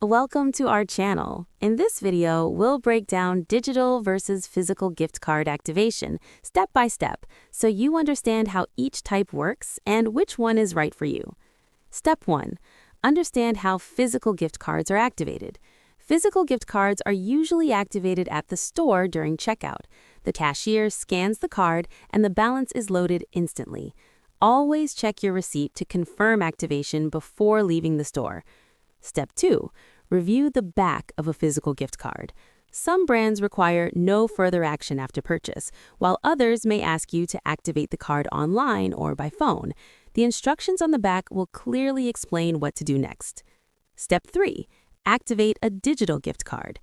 Welcome to our channel. In this video, we'll break down digital versus physical gift card activation step by step so you understand how each type works and which one is right for you. Step 1. Understand how physical gift cards are activated. Physical gift cards are usually activated at the store during checkout. The cashier scans the card and the balance is loaded instantly. Always check your receipt to confirm activation before leaving the store. Step 2. Review the back of a physical gift card. Some brands require no further action after purchase, while others may ask you to activate the card online or by phone. The instructions on the back will clearly explain what to do next. Step 3. Activate a digital gift card.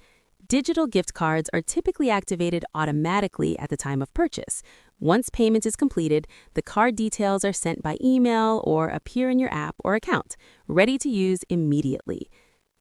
Digital gift cards are typically activated automatically at the time of purchase. Once payment is completed, the card details are sent by email or appear in your app or account, ready to use immediately.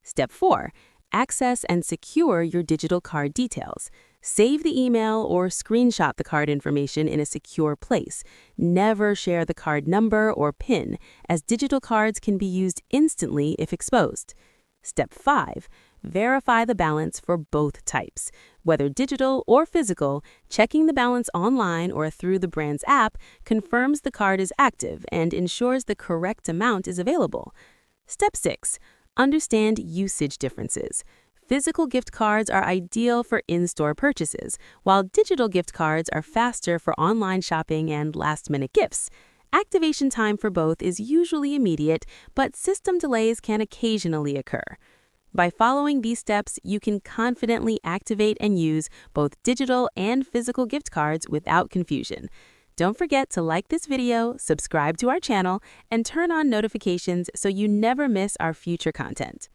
Step 4. Access and secure your digital card details. Save the email or screenshot the card information in a secure place. Never share the card number or PIN, as digital cards can be used instantly if exposed. Step 5. Verify the balance for both types. Whether digital or physical, checking the balance online or through the brand's app confirms the card is active and ensures the correct amount is available. Step 6. Understand usage differences. Physical gift cards are ideal for in-store purchases, while digital gift cards are faster for online shopping and last-minute gifts. Activation time for both is usually immediate, but system delays can occasionally occur. By following these steps, you can confidently activate and use both digital and physical gift cards without confusion. Don't forget to like this video, subscribe to our channel, and turn on notifications so you never miss our future content.